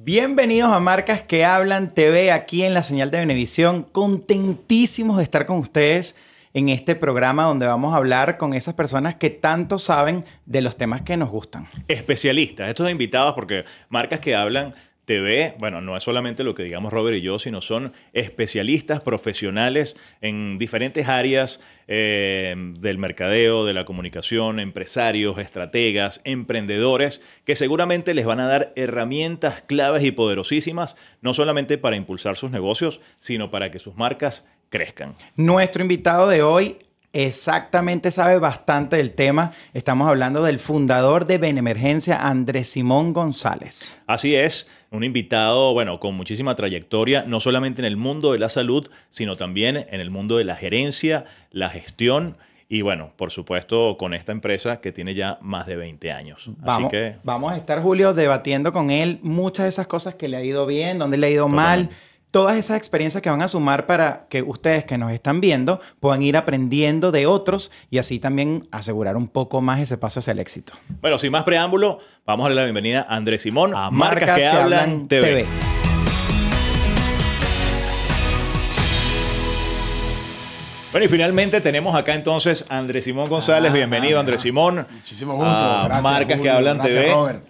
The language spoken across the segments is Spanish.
Bienvenidos a Marcas que Hablan TV aquí en la señal de Venevisión. Contentísimos de estar con ustedes en este programa donde vamos a hablar con esas personas que tanto saben de los temas que nos gustan. Especialistas, estos invitados, porque Marcas que Hablan TV, bueno, no es solamente lo que digamos Robert y yo, sino son especialistas profesionales en diferentes áreas del mercadeo, de la comunicación, empresarios, estrategas, emprendedores, que seguramente les van a dar herramientas claves y poderosísimas, no solamente para impulsar sus negocios, sino para que sus marcas crezcan. Nuestro invitado de hoy exactamente sabe bastante del tema. Estamos hablando del fundador de Benemergencia, Andrés Simón González. Así es, un invitado, bueno, con muchísima trayectoria, no solamente en el mundo de la salud, sino también en el mundo de la gerencia, la gestión y, bueno, por supuesto, con esta empresa que tiene ya más de 20 años. Vamos a estar, Julio, debatiendo con él muchas de esas cosas que le ha ido bien, dónde le ha ido mal. Todas esas experiencias que van a sumar para que ustedes que nos están viendo puedan ir aprendiendo de otros y así también asegurar un poco más ese paso hacia el éxito. Bueno, sin más preámbulo, vamos a darle la bienvenida a Andrés Simón a Marcas que Hablan TV. Bueno, y finalmente tenemos acá entonces a Andrés Simón González. Bienvenido, Andrés Simón. Muchísimo gusto. Gracias, Marcas que Hablan TV. Robert.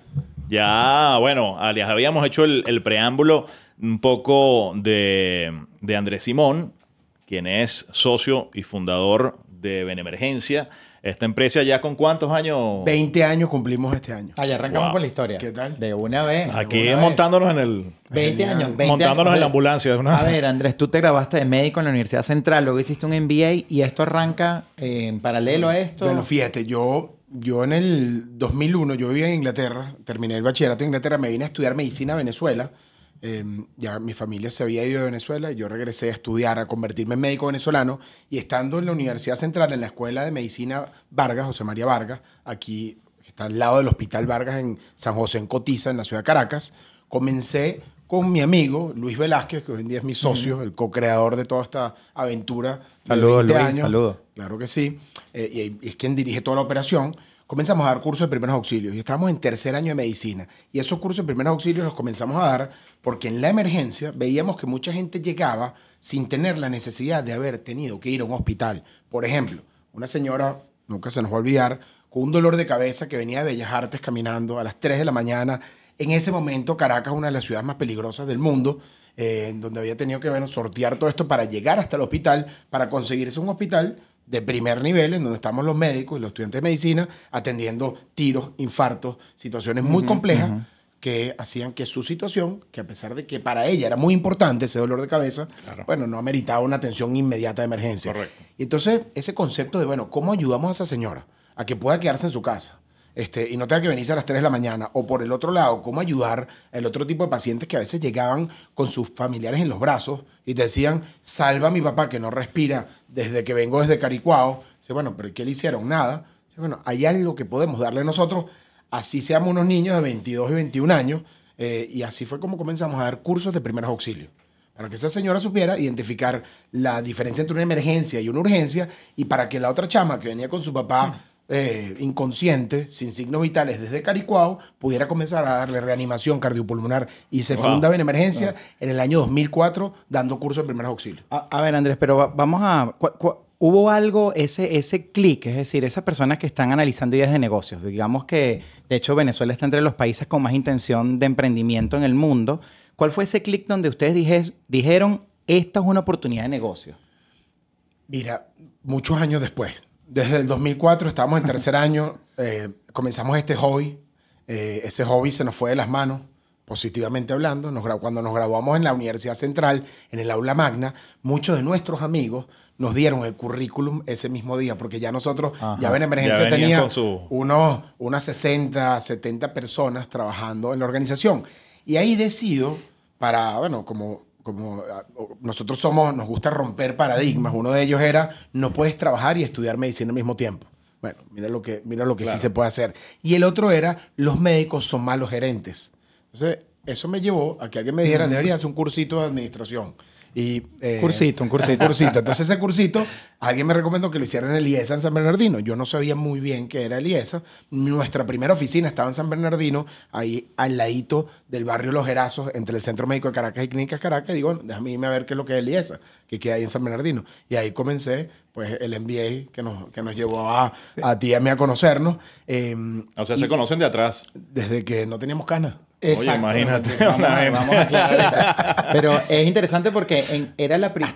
Ya, bueno, les habíamos hecho el preámbulo un poco de Andrés Simón, quien es socio y fundador de Benemergencia. Esta empresa ya con ¿cuántos años? 20 años cumplimos este año. Ya arrancamos con la historia. ¿Qué tal? De una vez. Aquí montándonos en el... 20 años. Montándonos en la ambulancia. De una... A ver, Andrés, tú te grabaste de médico en la Universidad Central, luego hiciste un MBA y esto arranca en paralelo a esto. Bueno, fíjate, yo en el 2001, yo vivía en Inglaterra, terminé el bachillerato en Inglaterra, me vine a estudiar medicina a Venezuela. Ya mi familia se había ido de Venezuela y yo regresé a estudiar, a convertirme en médico venezolano y estando en la Universidad Central, en la Escuela de Medicina Vargas, José María Vargas, aquí que está al lado del Hospital Vargas en San José, en Cotiza, en la ciudad de Caracas, comencé con mi amigo Luis Velázquez, que hoy en día es mi socio, el co-creador de toda esta aventura. Saludos, Luis, años. saludos. Claro que sí. Y es quien dirige toda la operación. Comenzamos a dar cursos de primeros auxilios y estábamos en tercer año de medicina. Y esos cursos de primeros auxilios los comenzamos a dar porque en la emergencia veíamos que mucha gente llegaba sin tener la necesidad de haber tenido que ir a un hospital. Por ejemplo, una señora, nunca se nos va a olvidar, con un dolor de cabeza que venía de Bellas Artes caminando a las 3 de la mañana. En ese momento, Caracas, una de las ciudades más peligrosas del mundo, donde había tenido que sortear todo esto para llegar hasta el hospital, para conseguirse un hospital de primer nivel, en donde estamos los médicos y los estudiantes de medicina atendiendo tiros, infartos, situaciones muy complejas que hacían que su situación, que a pesar de que para ella era muy importante ese dolor de cabeza, bueno, no ameritaba una atención inmediata de emergencia. Correcto. Y entonces ese concepto de, bueno, ¿cómo ayudamos a esa señora a que pueda quedarse en su casa? Y no tenga que venirse a las 3 de la mañana. O por el otro lado, cómo ayudar al otro tipo de pacientes que a veces llegaban con sus familiares en los brazos y te decían, salva a mi papá que no respira desde que vengo desde Caricuao. Dice, bueno, ¿pero qué le hicieron? Nada. Dice, bueno, hay algo que podemos darle nosotros, así seamos unos niños de 22 y 21 años. Y así fue como comenzamos a dar cursos de primeros auxilios. Para que esa señora supiera identificar la diferencia entre una emergencia y una urgencia y para que la otra chama que venía con su papá inconsciente, sin signos vitales desde Caricuao, pudiera comenzar a darle reanimación cardiopulmonar y se funda Benemergencia en el año 2004 dando cursos de primeros auxilios. A ver, Andrés, pero vamos a... ¿Hubo algo, ese clic? Es decir, esas personas que están analizando ideas de negocios. Digamos que, de hecho, Venezuela está entre los países con más intención de emprendimiento en el mundo. ¿Cuál fue ese clic donde ustedes dijeron, esta es una oportunidad de negocio? Mira, muchos años después. Desde el 2004 estábamos en tercer año, comenzamos este hobby. Ese hobby se nos fue de las manos, positivamente hablando. Cuando nos graduamos en la Universidad Central, en el aula magna, muchos de nuestros amigos nos dieron el currículum ese mismo día, porque ya nosotros, ya Benemergencia tenía unas 60, 70 personas trabajando en la organización. Y ahí decido, bueno, como nosotros nos gusta romper paradigmas. Uno de ellos era, no puedes trabajar y estudiar medicina al mismo tiempo. Bueno, mira lo que claro, sí se puede hacer. Y el otro era, los médicos son malos gerentes. Entonces, eso me llevó a que alguien me dijera, deberías hacer un cursito de administración. Y, Un cursito. Entonces ese cursito, alguien me recomendó que lo hiciera en el IESA en San Bernardino. Yo no sabía muy bien qué era el IESA. Nuestra primera oficina estaba en San Bernardino, ahí al ladito del barrio Los Gerazos, entre el Centro Médico de Caracas y Clínicas Caracas. Y digo, bueno, déjame irme a ver qué es lo que es el IESA, que queda ahí en San Bernardino. Y ahí comencé pues el MBA que nos llevó a ti y a mí a conocernos. O sea, se conocen de atrás. Desde que no teníamos canas. Oye, imagínate. Vamos a aclarar eso. Pero es interesante porque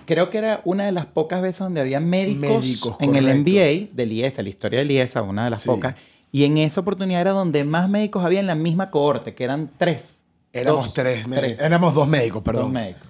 creo que era una de las pocas veces donde había médicos en el correcto. MBA del IESA, la historia del IESA, una de las Sí. pocas. Y en esa oportunidad era donde más médicos había en la misma cohorte, que eran tres. Éramos éramos dos médicos, perdón. Dos médicos.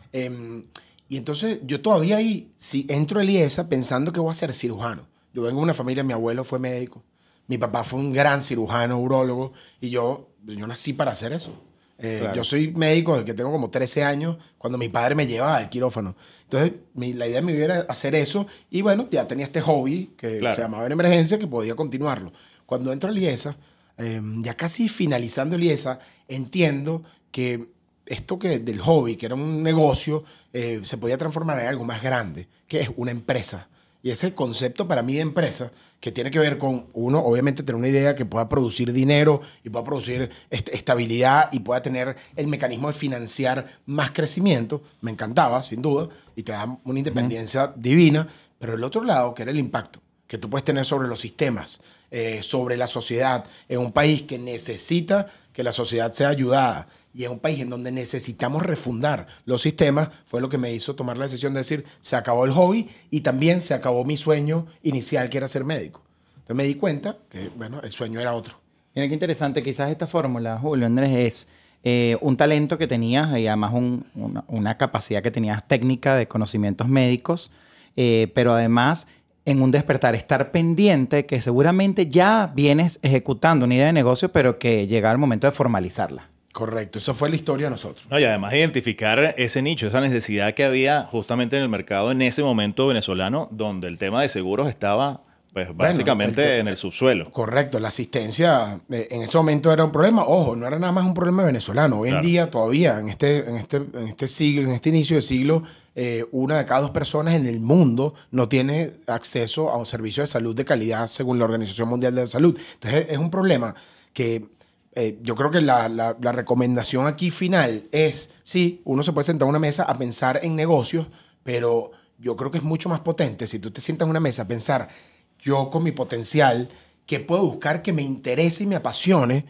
Y entonces yo todavía ahí, si entro al IESA pensando que voy a ser cirujano. Yo vengo de una familia, mi abuelo fue médico, mi papá fue un gran cirujano, urólogo, y yo nací para hacer eso. Claro. Yo soy médico desde que tengo como 13 años, cuando mi padre me llevaba al quirófano. Entonces, la idea de mi vida era hacer eso, y bueno, ya tenía este hobby que Claro. se llamaba en emergencia, que podía continuarlo. Cuando entro al IESA, ya casi finalizando el IESA, entiendo que esto que del hobby, que era un negocio, se podía transformar en algo más grande, que es una empresa. Y ese concepto para mí de empresa, que tiene que ver con, uno, obviamente tener una idea que pueda producir dinero y pueda producir estabilidad y pueda tener el mecanismo de financiar más crecimiento, me encantaba, sin duda, y te da una independencia divina. Pero el otro lado, que era el impacto que tú puedes tener sobre los sistemas, sobre la sociedad, en un país que necesita que la sociedad sea ayudada y en un país en donde necesitamos refundar los sistemas, fue lo que me hizo tomar la decisión de decir, se acabó el hobby y también se acabó mi sueño inicial, que era ser médico. Entonces me di cuenta que, bueno, el sueño era otro. Mira qué interesante, quizás esta fórmula, Julio Andrés, es un talento que tenías y además una capacidad que tenías técnica de conocimientos médicos, pero además en un despertar, estar pendiente que seguramente ya vienes ejecutando una idea de negocio, pero que llega el momento de formalizarla. Correcto, esa fue la historia de nosotros. No, y además identificar ese nicho, esa necesidad que había justamente en el mercado en ese momento venezolano, donde el tema de seguros estaba, pues, básicamente en el subsuelo. Correcto, la asistencia en ese momento era un problema. Ojo, no era nada más un problema venezolano. Hoy en día, todavía, en este siglo, en este inicio de siglo, una de cada dos personas en el mundo no tiene acceso a un servicio de salud de calidad según la Organización Mundial de la Salud. Entonces, es un problema que yo creo que la recomendación aquí final es, sí, uno se puede sentar a una mesa a pensar en negocios, pero yo creo que es mucho más potente si tú te sientas en una mesa a pensar, yo con mi potencial, ¿qué puedo buscar que me interese y me apasione?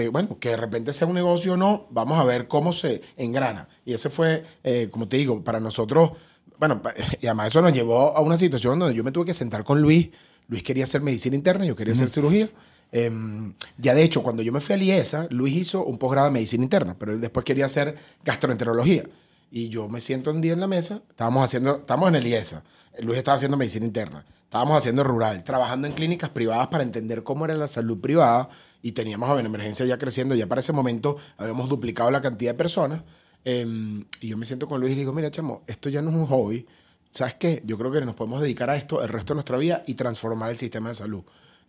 Bueno, que de repente sea un negocio o no, vamos a ver cómo se engrana. Y ese fue, como te digo, para nosotros, bueno, y además eso nos llevó a una situación donde yo me tuve que sentar con Luis. Luis quería hacer medicina interna, yo quería hacer cirugía. Ya de hecho, cuando yo me fui a IESA, Luis hizo un posgrado de medicina interna, pero él después quería hacer gastroenterología. Y yo me siento un día en la mesa, estábamos en el IESA, Luis estaba haciendo medicina interna, estábamos haciendo rural, trabajando en clínicas privadas para entender cómo era la salud privada y teníamos a Benemergencia ya creciendo, ya para ese momento habíamos duplicado la cantidad de personas. Y yo me siento con Luis y le digo, mira, chamo, esto ya no es un hobby, ¿sabes qué? Yo creo que nos podemos dedicar a esto el resto de nuestra vida y transformar el sistema de salud.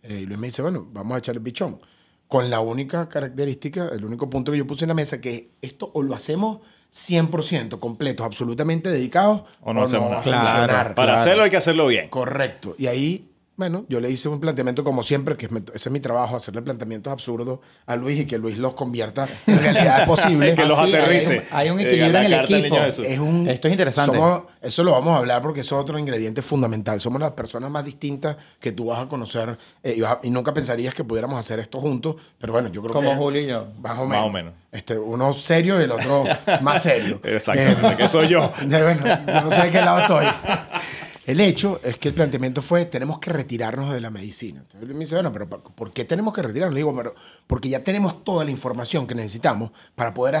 Y Luis me dice, bueno, vamos a echar el bichón. Con la única característica, el único punto que yo puse en la mesa, que esto o lo hacemos 100% completos, absolutamente dedicados, O no hacemos nada. va a funcionar. Claro. Para hacerlo hay que hacerlo bien. Correcto. Y ahí, bueno, yo le hice un planteamiento como siempre, que ese es mi trabajo, hacerle planteamientos absurdos a Luis y que Luis los convierta en realidades posibles. Que los Así, aterrice. hay un equilibrio La en el carta del equipo. niño Jesús. Esto es interesante. Eso lo vamos a hablar porque es otro ingrediente fundamental. Somos las personas más distintas que tú vas a conocer y nunca pensarías que pudiéramos hacer esto juntos, pero bueno, yo creo que... Como Julio y yo. Más o Más menos. o menos. Uno serio y el otro más serio. Exactamente, que soy yo. Bueno, yo no sé de qué lado estoy. El hecho es que el planteamiento fue, tenemos que retirarnos de la medicina. Entonces él me dice, bueno, pero ¿por qué tenemos que retirarnos? Le digo, pero porque ya tenemos toda la información que necesitamos para poder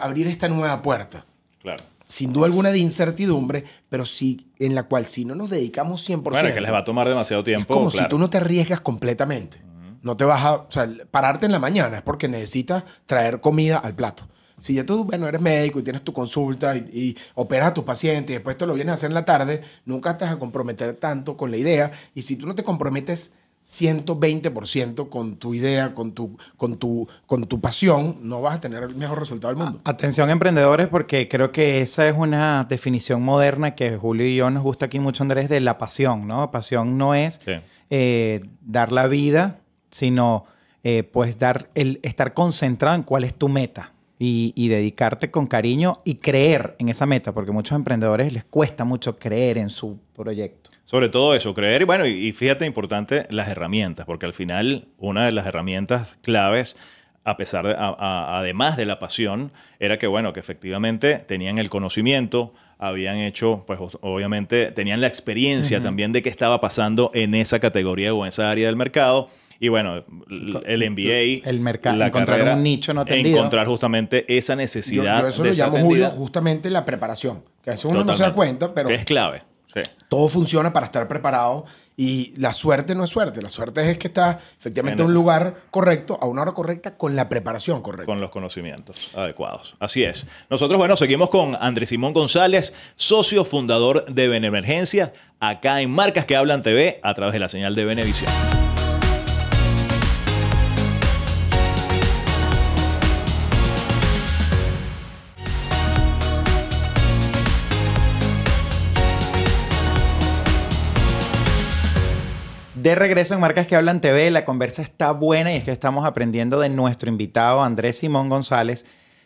abrir esta nueva puerta. Claro. Sin duda alguna de incertidumbre, pero sí en la cual si no nos dedicamos 100%... Bueno, es que les va a tomar demasiado tiempo. Es como claro. si tú no te arriesgas completamente. No te vas a... O sea, pararte en la mañana es porque necesitas traer comida al plato. Si ya tú, bueno, eres médico y tienes tu consulta y operas a tus pacientes y después te lo vienes a hacer en la tarde, nunca te vas a comprometer tanto con la idea. Y si tú no te comprometes 120% con tu idea, con tu pasión, no vas a tener el mejor resultado del mundo. Atención, emprendedores, porque creo que esa es una definición moderna que Julio y yo nos gusta aquí mucho, Andrés, de la pasión, ¿no? Pasión no es dar la vida, sino pues estar concentrado en cuál es tu meta y dedicarte con cariño y creer en esa meta, porque a muchos emprendedores les cuesta mucho creer en su proyecto. Sobre todo eso, creer. Y bueno, y fíjate, importante, las herramientas, porque al final una de las herramientas claves, a pesar de, además de la pasión, era que, bueno, que efectivamente tenían el conocimiento, habían hecho, pues obviamente tenían la experiencia también de qué estaba pasando en esa categoría o en esa área del mercado. Y bueno, el MBA, el mercado, la encontrar carrera, un nicho no atendido. encontrar justamente esa necesidad. Yo eso lo llamo, Julio, justamente la preparación. Que a veces uno no se da cuenta, pero que es clave. Sí. Todo funciona para estar preparado y la suerte no es suerte. La suerte es que estás efectivamente en un lugar correcto, a una hora correcta, con la preparación correcta. Con los conocimientos adecuados. Así es. Nosotros, bueno, seguimos con Andrés Simón González, socio fundador de Benemergencia, acá en Marcas que Hablan TV, a través de la señal de Venevisión. De regreso en Marcas que Hablan TV, la conversa está buena y es que estamos aprendiendo de nuestro invitado Andrés Simón González,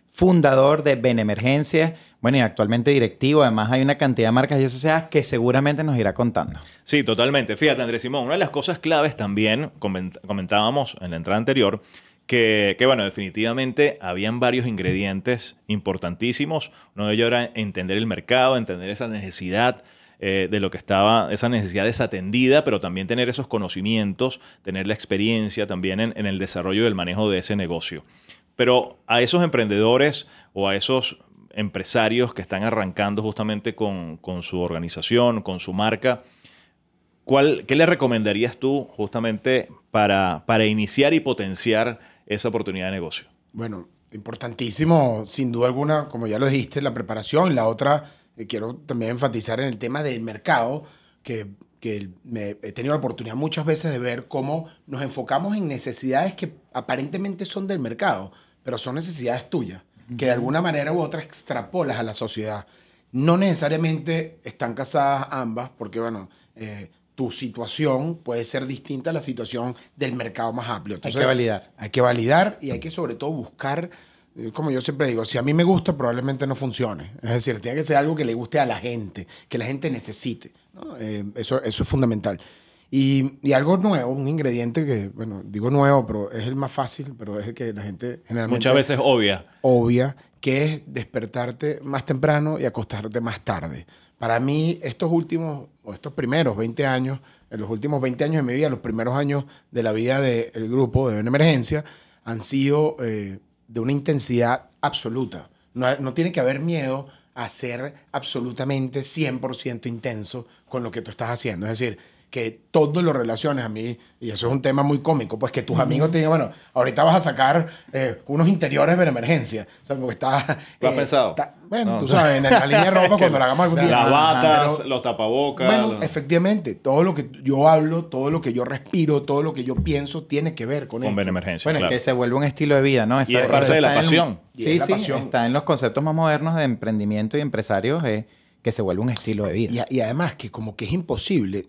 fundador de Benemergencia, bueno, y actualmente directivo. Además hay una cantidad de marcas y sociedades que seguramente nos irá contando. Sí, totalmente. Fíjate, Andrés Simón, una de las cosas claves también, comentábamos en la entrada anterior, que bueno, definitivamente habían varios ingredientes importantísimos. Uno de ellos era entender el mercado, entender esa necesidad de lo que estaba, esa necesidad desatendida, pero también tener esos conocimientos, tener la experiencia también en el desarrollo y el manejo de ese negocio. Pero a esos emprendedores o a esos empresarios que están arrancando justamente con su organización, con su marca, ¿qué le recomendarías tú justamente para iniciar y potenciar esa oportunidad de negocio? Bueno, importantísimo, sin duda alguna, como ya lo dijiste, la preparación. La otra, quiero también enfatizar en el tema del mercado, que he tenido la oportunidad muchas veces de ver cómo nos enfocamos en necesidades que aparentemente son del mercado, pero son necesidades tuyas, que de alguna manera u otra extrapolas a la sociedad. No necesariamente están casadas ambas, porque bueno, tu situación puede ser distinta a la situación del mercado más amplio. Entonces, hay que validar. Hay que validar y hay que sobre todo buscar, como yo siempre digo, si a mí me gusta, probablemente no funcione. Es decir, tiene que ser algo que le guste a la gente, que la gente necesite, ¿no? Eso es fundamental. Y algo nuevo, un ingrediente que, bueno, digo nuevo, pero es el más fácil, pero es el que la gente generalmente... Muchas veces obvia, que es despertarte más temprano y acostarte más tarde. Para mí, estos primeros 20 años, en los últimos 20 años de mi vida, los primeros años de la vida del grupo de Benemergencia, han sido de una intensidad absoluta. No tiene que haber miedo a ser absolutamente 100% intenso con lo que tú estás haciendo. Es decir, que todo lo relaciones a mí, y eso es un tema muy cómico, pues que tus amigos te digan, bueno, ahorita vas a sacar unos interiores de Benemergencia. O sea, porque está... ¿Lo has pensado? Bueno, tú sabes, en la línea de ropa cuando la hagamos algún día. Las batas, pero, los tapabocas. Bueno, efectivamente, todo lo que yo hablo, todo lo que yo respiro, todo lo que yo pienso tiene que ver con Benemergencia, bueno, claro. Que se vuelve un estilo de vida, ¿no? Y es parte de la pasión. Sí, está en los conceptos más modernos de emprendimiento y empresarios, que se vuelve un estilo de vida. Y además que como que es imposible,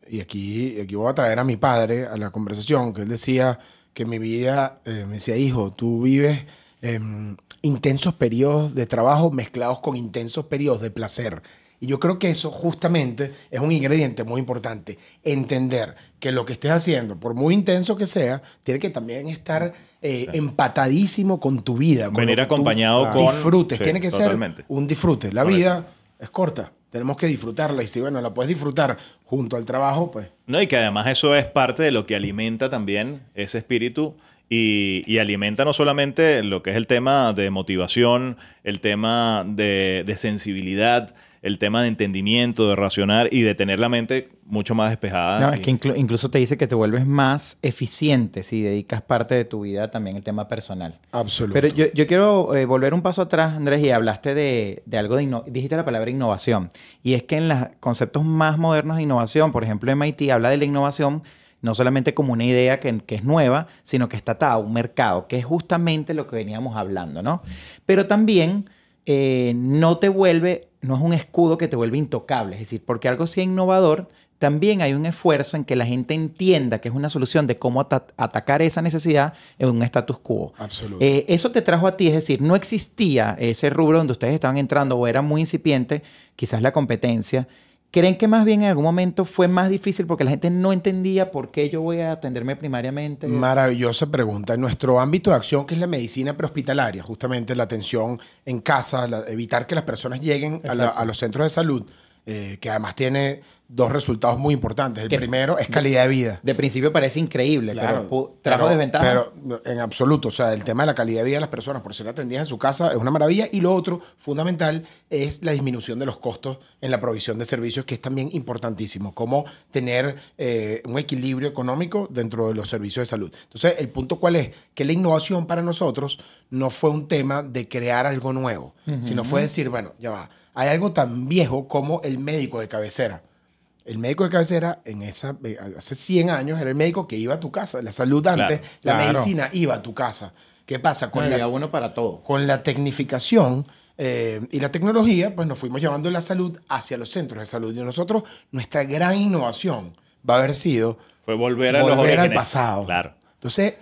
y aquí voy a traer a mi padre a la conversación, que él decía que mi vida, me decía, hijo, tú vives intensos periodos de trabajo mezclados con intensos periodos de placer. Y yo creo que eso justamente es un ingrediente muy importante. Entender que lo que estés haciendo, por muy intenso que sea, tiene que también estar empatadísimo con tu vida. Con venir acompañado con... disfrutes. Sí, tiene que totalmente. ser un disfrute. La vida es corta. Tenemos que disfrutarla. Y si, bueno, la puedes disfrutar junto al trabajo, pues... No, y que además eso es parte de lo que alimenta también ese espíritu y alimenta no solamente lo que es el tema de motivación, el tema de sensibilidad, el tema de entendimiento, de racionar y de tener la mente mucho más despejada. No, es que incluso te dice que te vuelves más eficiente si dedicas parte de tu vida también al tema personal. Absolutamente. Pero yo quiero volver un paso atrás, Andrés, y hablaste de algo dijiste la palabra innovación. Y es que en los conceptos más modernos de innovación, por ejemplo, MIT habla de la innovación no solamente como una idea que es nueva, sino que está atada a un mercado, que es justamente lo que veníamos hablando, ¿no? Pero también no es un escudo que te vuelve intocable, es decir, porque algo sea innovador, también hay un esfuerzo en que la gente entienda que es una solución de cómo atacar esa necesidad en un status quo. Absolutamente. Eso te trajo a ti, es decir, no existía ese rubro donde ustedes estaban entrando o era muy incipiente, quizás la competencia. ¿Creen que más bien en algún momento fue más difícil porque la gente no entendía por qué yo voy a atenderme primariamente? Maravillosa pregunta. En nuestro ámbito de acción, que es la medicina prehospitalaria, justamente la atención en casa, evitar que las personas lleguen a los centros de salud, que además tiene dos resultados muy importantes. El primero es calidad de vida. De principio parece increíble, Claro, pero trajo desventajas. Pero en absoluto, o sea, el tema de la calidad de vida de las personas por ser atendidas en su casa es una maravilla. Y lo otro, fundamental, es la disminución de los costos en la provisión de servicios, que es también importantísimo. Cómo tener un equilibrio económico dentro de los servicios de salud. Entonces, el punto cuál es, que la innovación para nosotros no fue un tema de crear algo nuevo, sino fue decir, bueno, ya va, hay algo tan viejo como el médico de cabecera. El médico de cabecera hace 100 años era el médico que iba a tu casa. La salud antes, la medicina iba a tu casa. ¿Qué pasa? Había uno para todo. Con la tecnificación y la tecnología, pues nos fuimos llevando la salud hacia los centros de salud. Y nosotros, nuestra gran innovación va a haber sido... Fue volver al pasado. Claro. Entonces,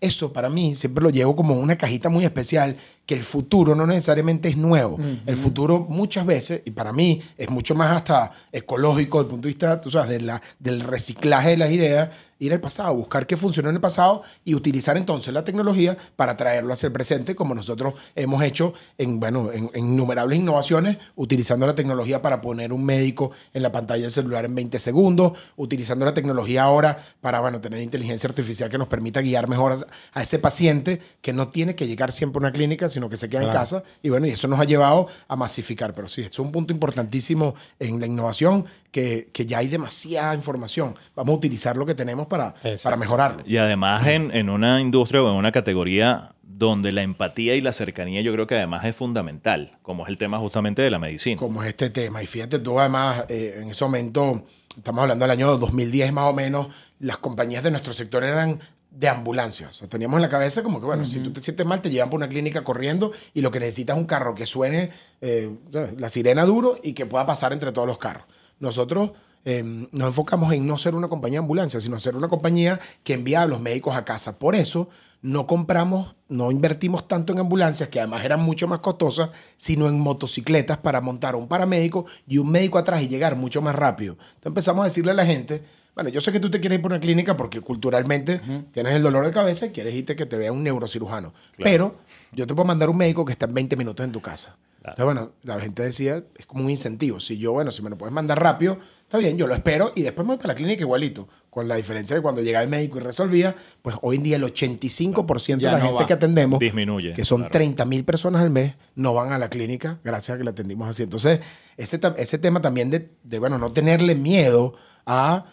eso para mí siempre lo llevo como una cajita muy especial, que el futuro no necesariamente es nuevo. El futuro muchas veces, y para mí es mucho más hasta ecológico desde el punto de vista, tú sabes, del reciclaje de las ideas, ir al pasado, buscar qué funcionó en el pasado y utilizar entonces la tecnología para traerlo hacia el presente, como nosotros hemos hecho en innumerables innovaciones, utilizando la tecnología para poner un médico en la pantalla del celular en 20 segundos, utilizando la tecnología ahora para tener inteligencia artificial que nos permita guiar mejor a ese paciente que no tiene que llegar siempre a una clínica, sino que se queda en casa. Y y eso nos ha llevado a masificar. Pero sí, esto es un punto importantísimo en la innovación, que ya hay demasiada información. Vamos a utilizar lo que tenemos para mejorarlo. Y además en una industria o en una categoría donde la empatía y la cercanía yo creo que además es fundamental, como es el tema justamente de la medicina. Como es este tema. Y fíjate tú, además, en ese momento, estamos hablando del año 2010 más o menos, las compañías de nuestro sector eran de ambulancias. O sea, teníamos en la cabeza como que, si tú te sientes mal, te llevan por una clínica corriendo y lo que necesitas es un carro que suene la sirena duro y que pueda pasar entre todos los carros. Nosotros nos enfocamos en no ser una compañía de ambulancia, sino ser una compañía que envía a los médicos a casa. Por eso no invertimos tanto en ambulancias, que además eran mucho más costosas, sino en motocicletas para montar un paramédico y un médico atrás y llegar mucho más rápido. Entonces empezamos a decirle a la gente, bueno, yo sé que tú te quieres ir por una clínica porque culturalmente tienes el dolor de cabeza y quieres irte que te vea un neurocirujano. Claro. Pero yo te puedo mandar un médico que está en 20 minutos en tu casa. Claro. Entonces, la gente decía, es como un incentivo. Si me lo puedes mandar rápido, está bien, yo lo espero y después me voy para la clínica igualito. Con la diferencia de cuando llegaba el médico y resolvía, pues hoy en día el 85% de la gente que atendemos, disminuye, que son 30,000 personas al mes, no van a la clínica gracias a que la atendimos así. Entonces, ese tema también de no tenerle miedo a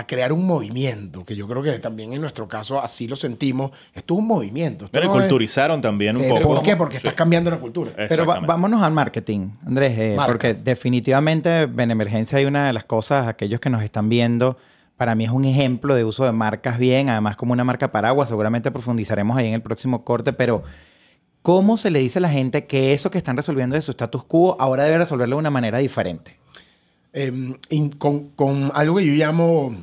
crear un movimiento, que yo creo que también en nuestro caso así lo sentimos. Esto es un movimiento. Pero culturizaron también un poco. ¿Por qué? Porque estás cambiando la cultura. Pero vámonos al marketing, Andrés, porque definitivamente Benemergencia hay una de las cosas, aquellos que nos están viendo, para mí es un ejemplo de uso de marcas bien, además como una marca paraguas, seguramente profundizaremos ahí en el próximo corte, pero ¿cómo se le dice a la gente que eso que están resolviendo de su status quo ahora debe resolverlo de una manera diferente? Con algo que yo llamo,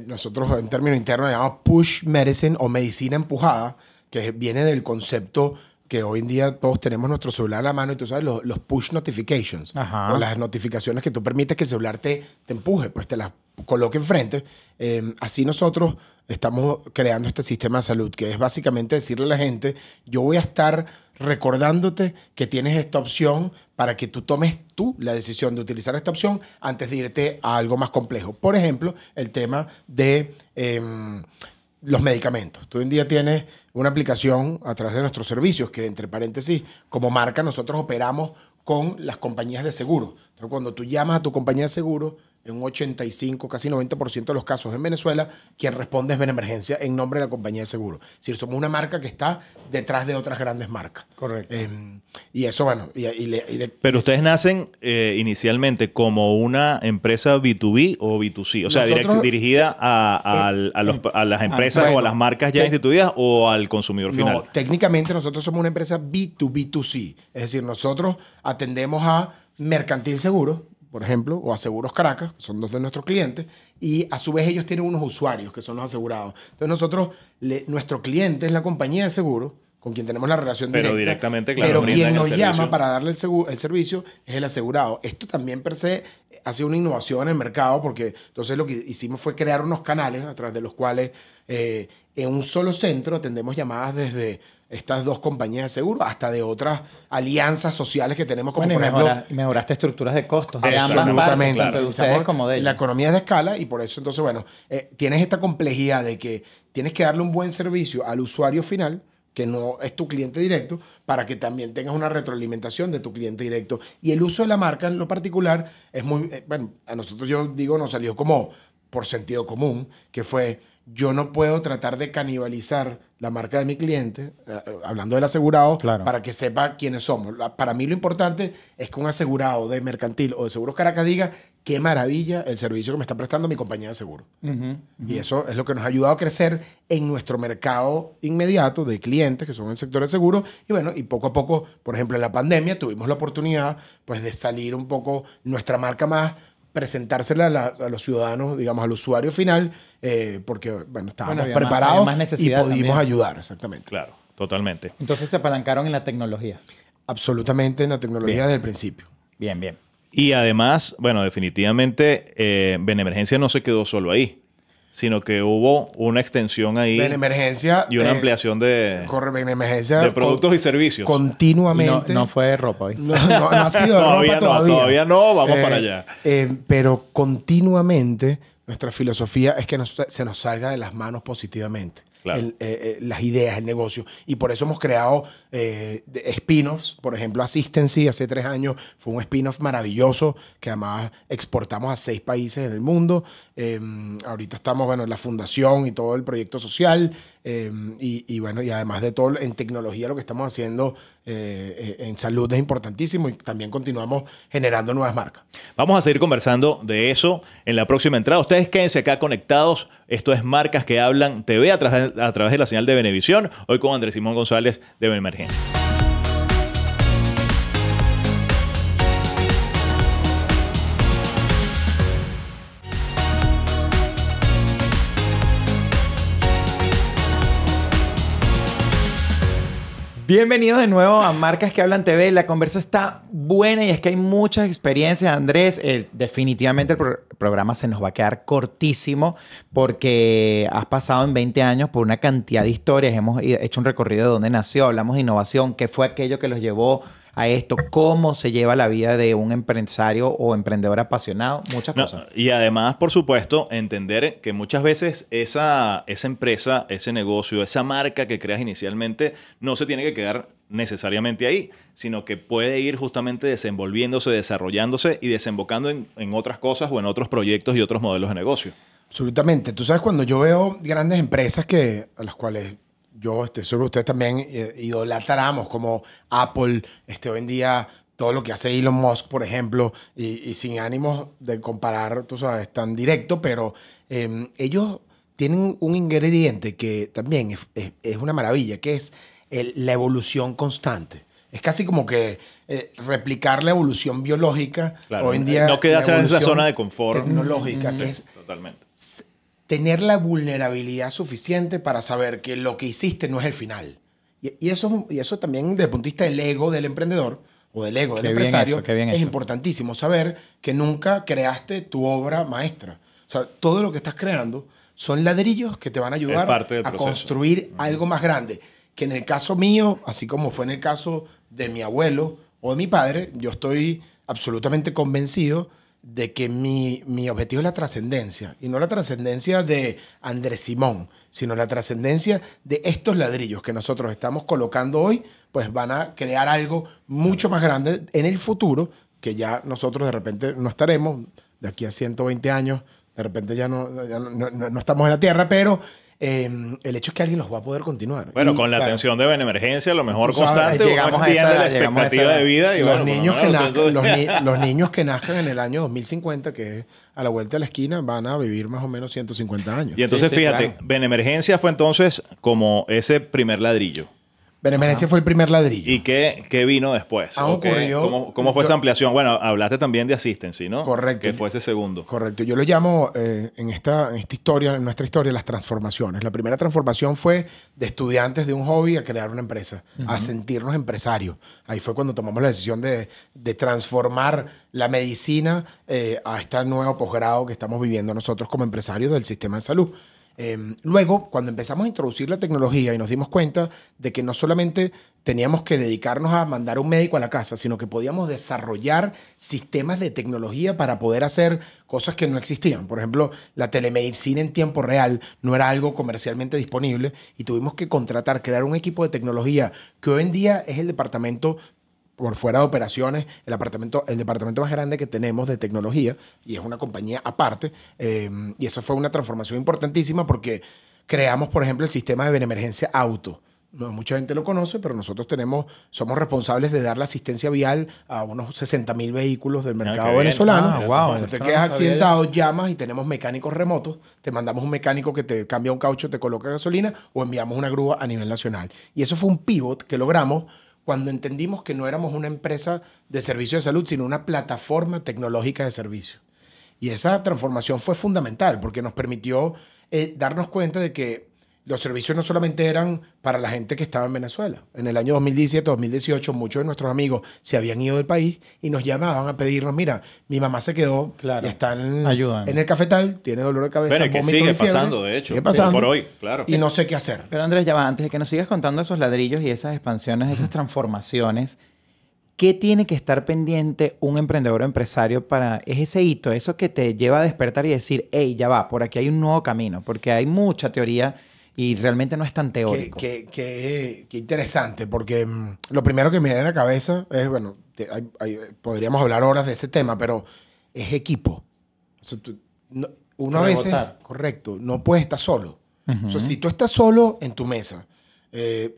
nosotros en términos internos llamamos push medicine o medicina empujada, que viene del concepto que hoy en día todos tenemos nuestro celular a la mano y tú sabes, los push notifications, o las notificaciones que tú permites que el celular te empuje, pues te las coloque enfrente. Así nosotros estamos creando este sistema de salud, que es básicamente decirle a la gente, yo voy a estar recordándote que tienes esta opción para que tú tomes la decisión de utilizar esta opción antes de irte a algo más complejo. Por ejemplo, el tema de los medicamentos. Tú hoy en día tienes una aplicación a través de nuestros servicios que, entre paréntesis, como marca nosotros operamos con las compañías de seguro. Entonces, cuando tú llamas a tu compañía de seguro, en un 85, casi 90% de los casos en Venezuela, quien responde es Benemergencia en nombre de la compañía de seguro. Es decir, somos una marca que está detrás de otras grandes marcas. Correcto. Y eso, bueno... Pero ustedes nacen inicialmente como una empresa B2B o B2C, o sea, dirigida a las empresas o a las marcas ya instituidas o al consumidor final. No, técnicamente nosotros somos una empresa B2B2C. Es decir, nosotros atendemos a Mercantil Seguros, por ejemplo, o a Seguros Caracas, que son dos de nuestros clientes, y a su vez ellos tienen unos usuarios que son los asegurados. Entonces nosotros, nuestro cliente es la compañía de seguros, con quien tenemos la relación directa. Pero directamente, claro. Pero quien nos llama para darle el servicio es el asegurado. Esto también per se ha sido una innovación en el mercado, porque entonces lo que hicimos fue crear unos canales a través de los cuales en un solo centro atendemos llamadas desde estas dos compañías de seguro hasta de otras alianzas sociales que tenemos, como bueno, por ejemplo... mejoraste estructuras de costos de ambas Absolutamente. partes, tanto de ustedes como de ellos. La economía es de escala y por eso, entonces, bueno, tienes esta complejidad de que tienes que darle un buen servicio al usuario final, que no es tu cliente directo, para que también tengas una retroalimentación de tu cliente directo. Y el uso de la marca en lo particular es muy... bueno, a nosotros, yo digo, nos salió como por sentido común, que fue... Yo no puedo tratar de canibalizar la marca de mi cliente, hablando del asegurado, claro, para que sepa quiénes somos. Para mí lo importante es que un asegurado de Mercantil o de Seguros Caracas diga qué maravilla el servicio que me está prestando mi compañía de seguro. Y eso es lo que nos ha ayudado a crecer en nuestro mercado inmediato de clientes que son el sector de seguros. Y bueno, y poco a poco, por ejemplo, en la pandemia tuvimos la oportunidad pues, de salir un poco nuestra marca más, presentársela a los ciudadanos, digamos, al usuario final, porque, bueno, estábamos preparados y pudimos ayudar, exactamente. Claro, totalmente. Entonces se apalancaron en la tecnología. Absolutamente en la tecnología desde el principio. Bien, bien. Y además, bueno, definitivamente, Benemergencia no se quedó solo ahí, sino que hubo una extensión ahí Benemergencia, y una ampliación de productos y servicios. Continuamente. No fue ropa hoy. No ha sido todavía ropa todavía no, vamos para allá. Pero continuamente nuestra filosofía es que se nos salga de las manos positivamente. Claro. Las ideas, el negocio. Y por eso hemos creado spin-offs. Por ejemplo, Assistancy hace 3 años fue un spin-off maravilloso que además exportamos a 6 países en el mundo. Ahorita estamos, bueno, en la fundación y todo el proyecto social. Y bueno, y además de todo en tecnología lo que estamos haciendo en salud es importantísimo y también continuamos generando nuevas marcas. Vamos a seguir conversando de eso en la próxima entrada. Ustedes quédense acá conectados. Esto es Marcas que Hablan TV a través de la señal de Venevisión. Hoy con Andrés Simón González de Benemergencia. Bienvenidos de nuevo a Marcas que Hablan TV. La conversa está buena y es que hay muchas experiencias, Andrés. Definitivamente el programa se nos va a quedar cortísimo porque has pasado en 20 años por una cantidad de historias. Hemos hecho un recorrido de dónde nació, hablamos de innovación, qué fue aquello que los llevó a esto, cómo se lleva la vida de un empresario o emprendedor apasionado, muchas cosas. Y además, por supuesto, entender que muchas veces esa empresa, ese negocio, esa marca que creas inicialmente no se tiene que quedar necesariamente ahí, sino que puede ir justamente desenvolviéndose, desarrollándose y desembocando en otras cosas o en otros proyectos y otros modelos de negocio. Absolutamente. Tú sabes, cuando yo veo grandes empresas a las cuales yo estoy seguro que ustedes también idolatramos, como Apple, hoy en día todo lo que hace Elon Musk, por ejemplo, y sin ánimos de comparar, tú sabes, tan directo, pero ellos tienen un ingrediente que también es una maravilla, que es la evolución constante. Es casi como que replicar la evolución biológica. Claro, hoy en día. No quedarse en esa zona de confort. Tecnológica, que es. Totalmente. Tener la vulnerabilidad suficiente para saber que lo que hiciste no es el final. Y eso también desde el punto de vista del ego del emprendedor o del ego del empresario es importantísimo. Saber que nunca creaste tu obra maestra. O sea, todo lo que estás creando son ladrillos que te van a ayudar a construir algo más grande. Que en el caso mío, así como fue en el caso de mi abuelo o de mi padre, yo estoy absolutamente convencido de que mi objetivo es la trascendencia. Y no la trascendencia de Andrés Simón, sino la trascendencia de estos ladrillos que nosotros estamos colocando hoy, pues van a crear algo mucho más grande en el futuro que ya nosotros de repente no estaremos, de aquí a 120 años, de repente ya no estamos en la Tierra, pero el hecho es que alguien los va a poder continuar. Bueno, Y, con la claro, atención de Benemergencia, a lo mejor Tú sabes, constante, uno llegamos a extiende esa- la llegamos a expectativa esa- de vida. Y los, bueno, niños por lo que menos nazcan, nosotros- los niños que nazcan en el año 2050, que es a la vuelta de la esquina, van a vivir más o menos 150 años. Y entonces, Sí, sí, fíjate, claro. Benemergencia fue entonces como ese primer ladrillo. Benemergencia fue el primer ladrillo. ¿Y qué vino después? Ah, ¿O qué- ocurrió- ¿Cómo fue yo- esa ampliación? Bueno, hablaste también de Asistency, ¿no? Correcto. Que fue ese segundo. Correcto. Yo lo llamo en esta historia, en nuestra historia, las transformaciones. La primera transformación fue de estudiantes de un hobby a crear una empresa, a sentirnos empresarios. Ahí fue cuando tomamos la decisión de transformar la medicina a este nuevo posgrado que estamos viviendo nosotros como empresarios del sistema de salud. Luego, cuando empezamos a introducir la tecnología y nos dimos cuenta de que no solamente teníamos que dedicarnos a mandar a un médico a la casa, sino que podíamos desarrollar sistemas de tecnología para poder hacer cosas que no existían. Por ejemplo, la telemedicina en tiempo real no era algo comercialmente disponible y tuvimos que crear un equipo de tecnología que hoy en día es el departamento por fuera de operaciones, el departamento más grande que tenemos de tecnología, y es una compañía aparte, y eso fue una transformación importantísima porque creamos, por ejemplo, el sistema de Benemergencia Auto. No, mucha gente lo conoce, pero nosotros somos responsables de dar la asistencia vial a unos 60.000 vehículos del mercado qué bien. venezolano. Ah, wow. Cuando te Eso no quedas sabía accidentado, llamas y tenemos mecánicos remotos. Te mandamos un mecánico que te cambia un caucho, te coloca gasolina, o enviamos una grúa a nivel nacional. Y eso fue un pivot que logramos cuando entendimos que no éramos una empresa de servicio de salud, sino una plataforma tecnológica de servicio. Y esa transformación fue fundamental porque nos permitió darnos cuenta de que los servicios no solamente eran para la gente que estaba en Venezuela. En el año 2017, 2018, muchos de nuestros amigos se habían ido del país y nos llamaban a pedirnos, mira, mi mamá se quedó Claro. y está Ayúdame. en el cafetal, tiene dolor de cabeza, Bueno, y que vómito sigue y fiebre. pasando, de hecho. Sigue pasando. Por hoy, claro. Y no sé qué hacer. Pero Andrés, ya va, antes de que nos sigas contando esos ladrillos y esas expansiones, esas transformaciones, ¿qué tiene que estar pendiente un emprendedor o empresario es ese hito, eso que te lleva a despertar y decir, hey, ya va, por aquí hay un nuevo camino? Porque hay mucha teoría y realmente no es tan teórico. Qué interesante, porque lo primero que me viene a la cabeza es, bueno, podríamos hablar horas de ese tema, pero es equipo. O sea, uno a veces, Rebotar. correcto, no puedes estar solo. O sea, si tú estás solo en tu mesa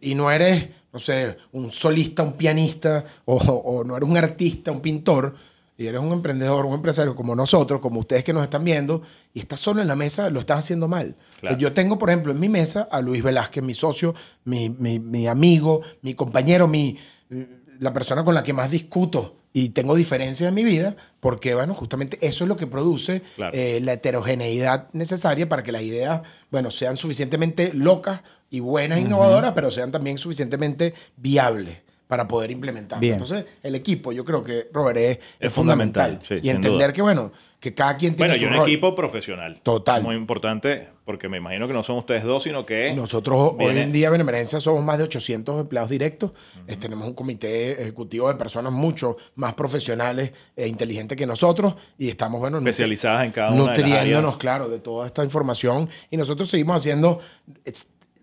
y no eres, no sé, un solista, un pianista, o no eres un artista, un pintor, y eres un emprendedor, un empresario como nosotros, como ustedes que nos están viendo, y estás solo en la mesa, lo estás haciendo mal. Claro. Yo tengo, por ejemplo, en mi mesa a Luis Velázquez, mi socio, mi amigo, mi compañero, la persona con la que más discuto y tengo diferencias en mi vida, porque, bueno, justamente eso es lo que produce Claro. la heterogeneidad necesaria para que las ideas, bueno, sean suficientemente locas y buenas, innovadoras, pero sean también suficientemente viables para poder implementarlo. Bien. Entonces, el equipo, yo creo que, Robert, es Es fundamental. fundamental, sí, Y sin entender duda. que, bueno, que cada quien tiene Bueno, y su un rol. equipo profesional. Total. Muy importante, porque me imagino que no son ustedes dos, sino que... Nosotros hoy viene- en día en Emergencia somos más de 800 empleados directos. Tenemos un comité ejecutivo de personas mucho más profesionales e inteligentes que nosotros y estamos, bueno, Especializadas en cada una de las nutriéndonos, áreas. claro, de toda esta información. Y nosotros seguimos haciendo,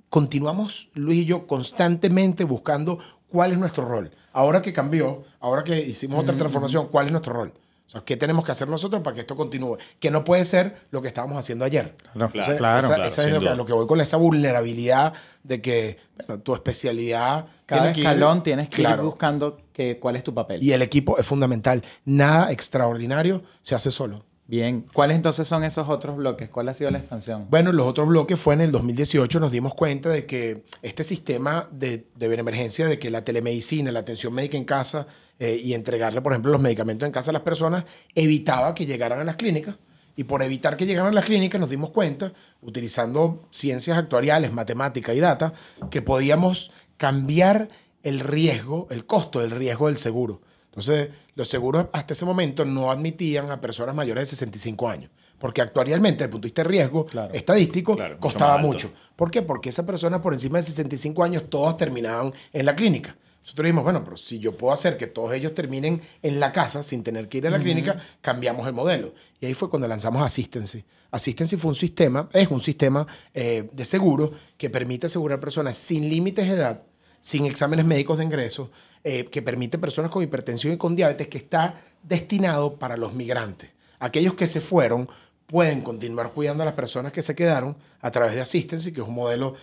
continuamos, Luis y yo, constantemente buscando cuál es nuestro rol. Ahora que cambió, ahora que hicimos otra transformación, ¿cuál es nuestro rol? O sea, ¿qué tenemos que hacer nosotros para que esto continúe? Que no puede ser lo que estábamos haciendo ayer. Claro, Entonces, claro. esa es sin duda. lo que voy con esa vulnerabilidad de que, bueno, tu especialidad... Cada tiene que ir- escalón tienes que ir Claro. buscando cuál es tu papel. Y el equipo es fundamental. Nada extraordinario se hace solo. Bien. ¿Cuáles entonces son esos otros bloques? ¿Cuál ha sido la expansión? Bueno, los otros bloques fue en el 2018, nos dimos cuenta de que este sistema de emergencia, de que la telemedicina, la atención médica en casa y entregarle, por ejemplo, los medicamentos en casa a las personas, evitaba que llegaran a las clínicas. Y por evitar que llegaran a las clínicas nos dimos cuenta, utilizando ciencias actuariales, matemática y data, que podíamos cambiar el riesgo, el costo del riesgo del seguro. Entonces, los seguros hasta ese momento no admitían a personas mayores de 65 años. Porque actuarialmente, desde el punto de vista de riesgo Claro. estadístico, Claro, mucho costaba más alto. mucho. ¿Por qué? Porque esas personas por encima de 65 años, todas terminaban en la clínica. Nosotros dijimos, bueno, pero si yo puedo hacer que todos ellos terminen en la casa sin tener que ir a la clínica, cambiamos el modelo. Y ahí fue cuando lanzamos Asistency. Asistency fue un sistema, es un sistema de seguro que permite asegurar personas sin límites de edad, sin exámenes médicos de ingreso, que permite personas con hipertensión y con diabetes que está destinado para los migrantes. Aquellos que se fueron pueden continuar cuidando a las personas que se quedaron a través de Asistency, que es un modelo,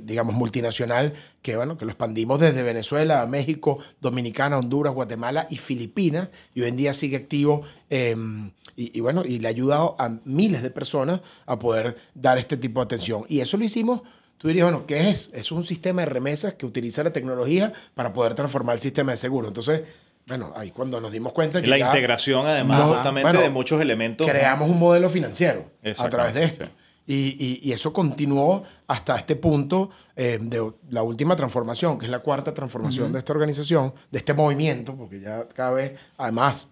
digamos, multinacional que, bueno, que lo expandimos desde Venezuela a México, Dominicana, Honduras, Guatemala y Filipinas, y hoy en día sigue activo y le ha ayudado a miles de personas a poder dar este tipo de atención. Y eso lo hicimos. Tú dirías, bueno, ¿qué es? Es un sistema de remesas que utiliza la tecnología para poder transformar el sistema de seguro. Entonces, bueno, ahí cuando nos dimos cuenta que la integración, además, justamente de muchos elementos. Creamos un modelo financiero a través de esto. Sí. Y eso continuó hasta este punto de la última transformación, que es la cuarta transformación de esta organización, de este movimiento, porque ya cada vez, además,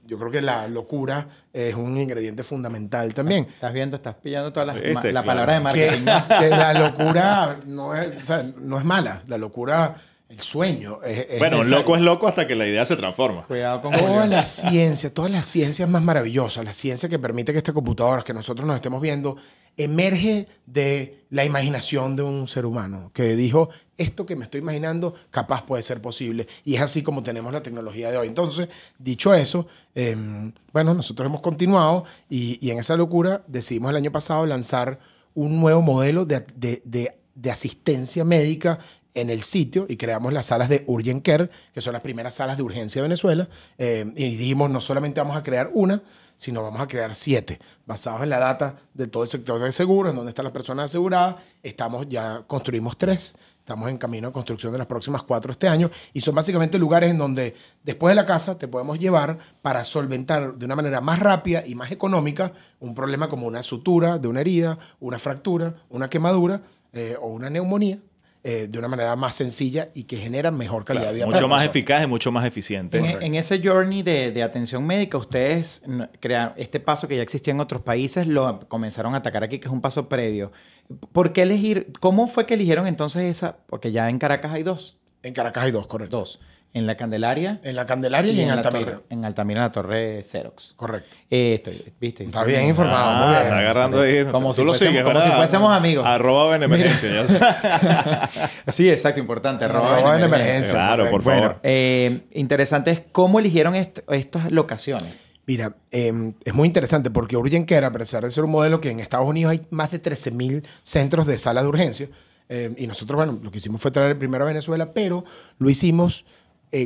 yo creo que la locura es un ingrediente fundamental también. Estás viendo, estás pillando todas la palabra de marketing. Que la locura no es mala. La locura, el sueño. Bueno, un loco es loco hasta que la idea se transforma. Cuidado con todas las ciencias más maravillosas, la ciencia que permite que esta computadora, que nosotros nos estemos viendo, emerge de la imaginación de un ser humano que dijo, esto que me estoy imaginando capaz puede ser posible. Y es así como tenemos la tecnología de hoy. Entonces, dicho eso, bueno, nosotros hemos continuado y en esa locura decidimos el año pasado lanzar un nuevo modelo de asistencia médica en el sitio y creamos las salas de Urgent Care, que son las primeras salas de urgencia de Venezuela. Y dijimos, no solamente vamos a crear una, sino vamos a crear 7, basados en la data de todo el sector de seguros, en donde están las personas aseguradas. Construimos 3, estamos en camino de construcción de las próximas 4 este año, y son básicamente lugares en donde después de la casa te podemos llevar para solventar de una manera más rápida y más económica un problema como una sutura de una herida, una fractura, una quemadura o una neumonía. De una manera más sencilla y que genera mejor calidad de vida. Mucho más eficaz y mucho más eficiente. En ese journey de atención médica, ustedes crean este paso que ya existía en otros países, lo comenzaron a atacar aquí, que es un paso previo. ¿Por qué elegir? ¿Cómo fue que eligieron entonces esa? Porque ya en Caracas hay 2. En Caracas hay 2, correcto. 2. En la Candelaria. En la Candelaria y en Altamira. En Altamira, en la Torre Xerox. Correcto. ¿Viste? Está bien informado. Muy bien. Está agarrando ahí. Como si fuésemos amigos. @benemergencia. Sí, exacto, importante. @benemergencia. Claro, por favor. Interesante es cómo eligieron estas locaciones. Mira, es muy interesante porque Urgent Care, a pesar de ser un modelo que en Estados Unidos hay más de 13.000 centros de salas de urgencia, y nosotros, bueno, lo que hicimos fue traer el primero a Venezuela, pero lo hicimos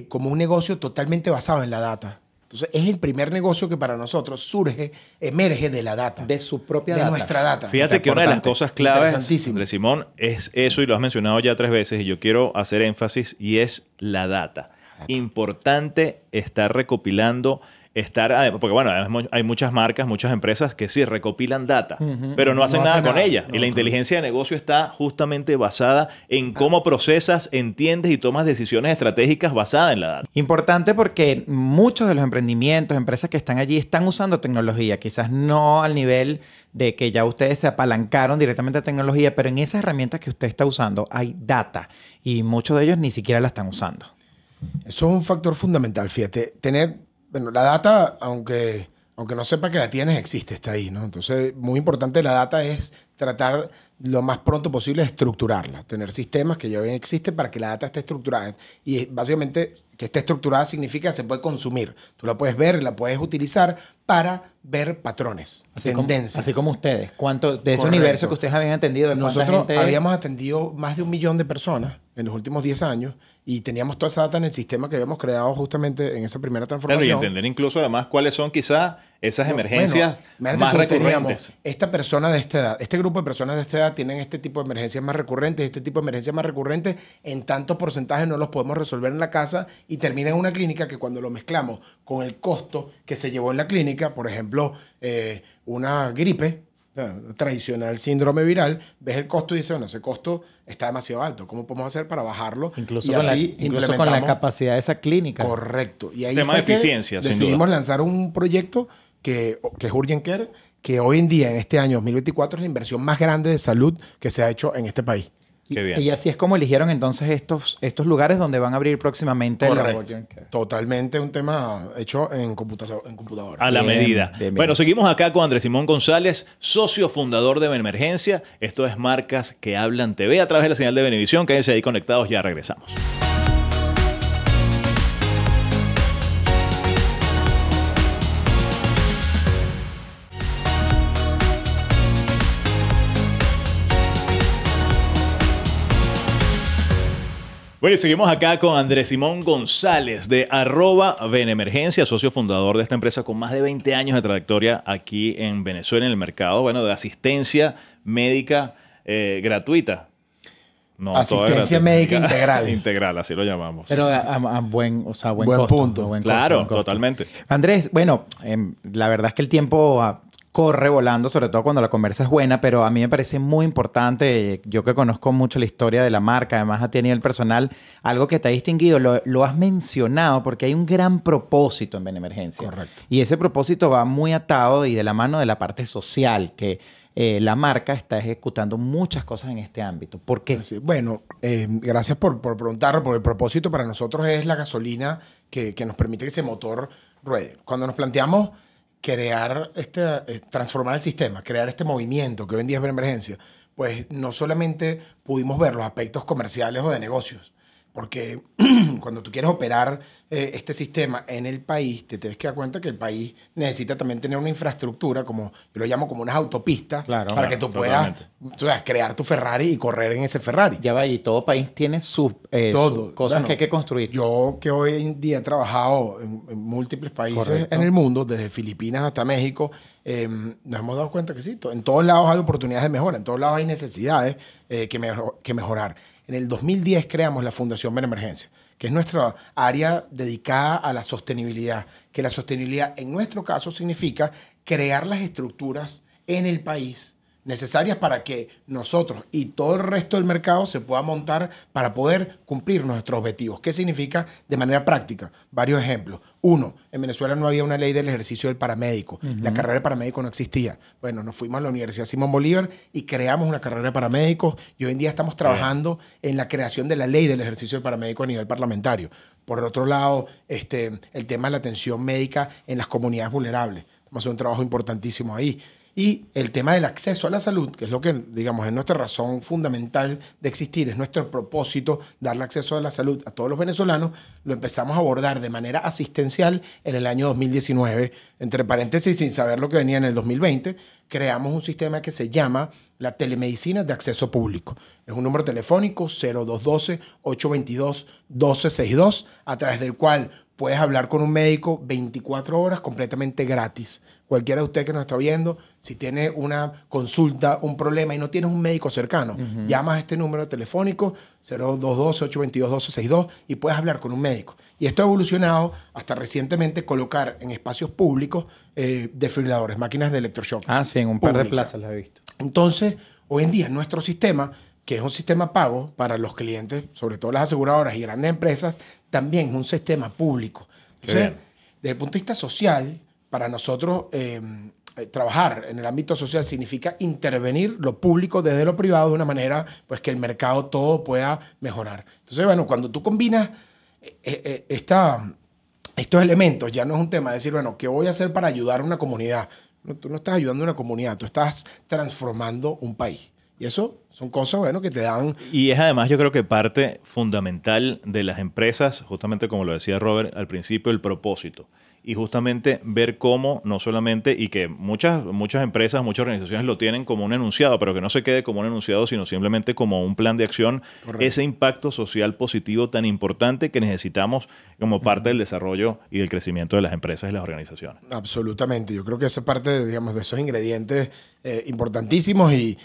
como un negocio totalmente basado en la data. Entonces, es el primer negocio que para nosotros emerge de la data. De su propia data. De nuestra data. Fíjate que una de las cosas claves, Andrés Simón, es eso, y lo has mencionado ya 3 veces, y yo quiero hacer énfasis, y es la data. Importante estar recopilando, porque bueno, hay muchas marcas, muchas empresas que sí recopilan data, pero no hacen nada con ella. Y la inteligencia de negocio está justamente basada en cómo procesas, entiendes y tomas decisiones estratégicas basadas en la data. Importante porque muchos de los emprendimientos, empresas que están allí, están usando tecnología. Quizás no al nivel de que ya ustedes se apalancaron directamente a tecnología, pero en esas herramientas que usted está usando hay data y muchos de ellos ni siquiera la están usando. Eso es un factor fundamental, fíjate. Bueno, la data, aunque no sepa que la tienes, existe, está ahí, ¿no? Entonces, muy importante la data es tratar lo más pronto posible de estructurarla. Tener sistemas que ya bien existen para que la data esté estructurada. Y básicamente, que esté estructurada significa que se puede consumir. Tú la puedes ver, la puedes utilizar para ver patrones, tendencias. Así como ustedes. ¿Cuánto de ese universo que ustedes habían atendido? Nosotros habíamos atendido más de 1 millón de personas en los últimos 10 años y teníamos toda esa data en el sistema que habíamos creado justamente en esa primera transformación. Claro, y entender incluso además cuáles son quizás esas emergencias más recurrentes. Esta persona de esta edad, este grupo de personas de esta edad tienen este tipo de emergencias más recurrentes, este tipo de emergencias más recurrentes en tantos porcentajes no los podemos resolver en la casa y termina en una clínica que cuando lo mezclamos con el costo que se llevó en la clínica, por ejemplo, una gripe, tradicional síndrome viral, ves el costo y dices, bueno, ese costo está demasiado alto. ¿Cómo podemos hacer para bajarlo? Incluso con la capacidad de esa clínica. Correcto. Y ahí tema de eficiencia, sin duda. Decidimos lanzar un proyecto que es Urgent Care, que hoy en día, en este año 2024, es la inversión más grande de salud que se ha hecho en este país. Qué bien. Y así es como eligieron entonces estos lugares donde van a abrir próximamente. Correcto. Totalmente un tema hecho en computadora. A la medida. Bien. Bueno, seguimos acá con Andrés Simón González, socio fundador de Benemergencia. Esto es Marcas que Hablan TV a través de la señal de Venevisión. Quédense ahí conectados, ya regresamos. Bueno, y seguimos acá con Andrés Simón González de @Benemergencia, socio fundador de esta empresa con más de 20 años de trayectoria aquí en Venezuela en el mercado, bueno, de asistencia médica gratuita. No, asistencia médica integral. Integral, así lo llamamos. Pero a buen, o sea, buen Buen costo. punto. Buen Claro, costo, buen costo. totalmente. Andrés, bueno, la verdad es que el tiempo corre volando, sobre todo cuando la conversa es buena, pero a mí me parece muy importante, yo que conozco mucho la historia de la marca, además a ti a nivel personal, algo que te ha distinguido, lo has mencionado porque hay un gran propósito en Benemergencia. Correcto. Y ese propósito va muy atado y de la mano de la parte social, que la marca está ejecutando muchas cosas en este ámbito. ¿Por qué? Sí, bueno, gracias por preguntar, porque el propósito para nosotros es la gasolina que nos permite que ese motor ruede. Cuando nos planteamos crear transformar el sistema, crear este movimiento que hoy en día es Benemergencia, pues no solamente pudimos ver los aspectos comerciales o de negocios, porque cuando tú quieres operar este sistema en el país, te tienes que dar cuenta que el país necesita también tener una infraestructura, como yo lo llamo como unas autopistas, Claro, para que tú puedas crear tu Ferrari y correr en ese Ferrari. Ya va, y todo país tiene sus cosas Bueno, que hay que construir. Yo que hoy en día he trabajado en múlticles países Correcto. en el mundo, desde Filipinas hasta México, nos hemos dado cuenta que sí, en todos lados hay oportunidades de mejora, en todos lados hay necesidades que mejorar. En el 2010 creamos la Fundación Benemergencia, que es nuestra área dedicada a la sostenibilidad, que la sostenibilidad en nuestro caso significa crear las estructuras en el país necesarias para que nosotros y todo el resto del mercado se pueda montar para poder cumplir nuestros objetivos. ¿Qué significa de manera práctica? Varios ejemplos. Uno, en Venezuela no había una ley del ejercicio del paramédico. La carrera de paramédico no existía. Bueno, nos fuimos a la Universidad Simón Bolívar y creamos una carrera de paramédicos y hoy en día estamos trabajando en la creación de la ley del ejercicio del paramédico a nivel parlamentario. Por otro lado, el tema de la atención médica en las comunidades vulnerables. Vamos a hacer un trabajo importantísimo ahí. Y el tema del acceso a la salud, que es lo que, digamos, es nuestra razón fundamental de existir, es nuestro propósito, darle acceso a la salud a todos los venezolanos, lo empezamos a abordar de manera asistencial en el año 2019. Entre paréntesis, sin saber lo que venía en el 2020, creamos un sistema que se llama la telemedicina de acceso público. Es un número telefónico 0212-822-1262, a través del cual puedes hablar con un médico 24 horas completamente gratis. Cualquiera de ustedes que nos está viendo, si tiene una consulta, un problema y no tienes un médico cercano, llamas a este número telefónico 0212-822-1262 y puedes hablar con un médico. Y esto ha evolucionado hasta recientemente colocar en espacios públicos desfibriladores, máquinas de electroshock. Ah, sí, en un par de públicas. plazas lo he visto. Entonces, hoy en día nuestro sistema, que es un sistema pago para los clientes, sobre todo las aseguradoras y grandes empresas, también es un sistema público. Entonces, desde el punto de vista social, para nosotros trabajar en el ámbito social significa intervenir lo público desde lo privado de una manera pues que el mercado todo pueda mejorar. Entonces, bueno, cuando tú combinas estos elementos, ya no es un tema de decir, bueno, ¿qué voy a hacer para ayudar a una comunidad? No, tú no estás ayudando a una comunidad, tú estás transformando un país. Y eso son cosas, bueno, que te dan... Y es además, yo creo que parte fundamental de las empresas, justamente como lo decía Robert al principio, el propósito. Y justamente ver cómo, no solamente, y que muchas empresas, muchas organizaciones lo tienen como un enunciado, pero que no se quede como un enunciado, sino simplemente como un plan de acción, Correcto. ese impacto social positivo tan importante que necesitamos como parte del desarrollo y del crecimiento de las empresas y las organizaciones. Absolutamente. Yo creo que esa es parte, digamos, de esos ingredientes importantísimos y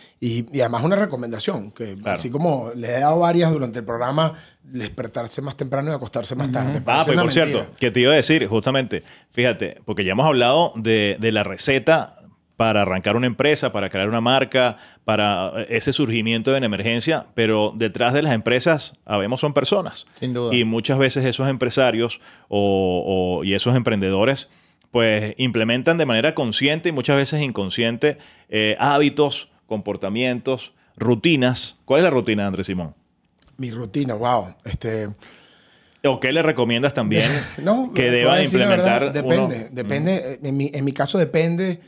además una recomendación, que Claro. así como le he dado varias durante el programa, despertarse más temprano y acostarse más tarde. Ah, Parece pues una por mentira. cierto, que te iba a decir, justamente, fíjate, porque ya hemos hablado de la receta para arrancar una empresa, para crear una marca, para ese surgimiento de una emergencia, pero detrás de las empresas, habemos son personas. Sin duda. Y muchas veces esos empresarios y esos emprendedores pues implementan de manera consciente y muchas veces inconsciente hábitos, comportamientos, rutinas. ¿Cuál es la rutina, Andrés Simón? Mi rutina, wow. ¿O qué le recomiendas también No, que te voy a deban decir la implementar? verdad, depende. En mi caso depende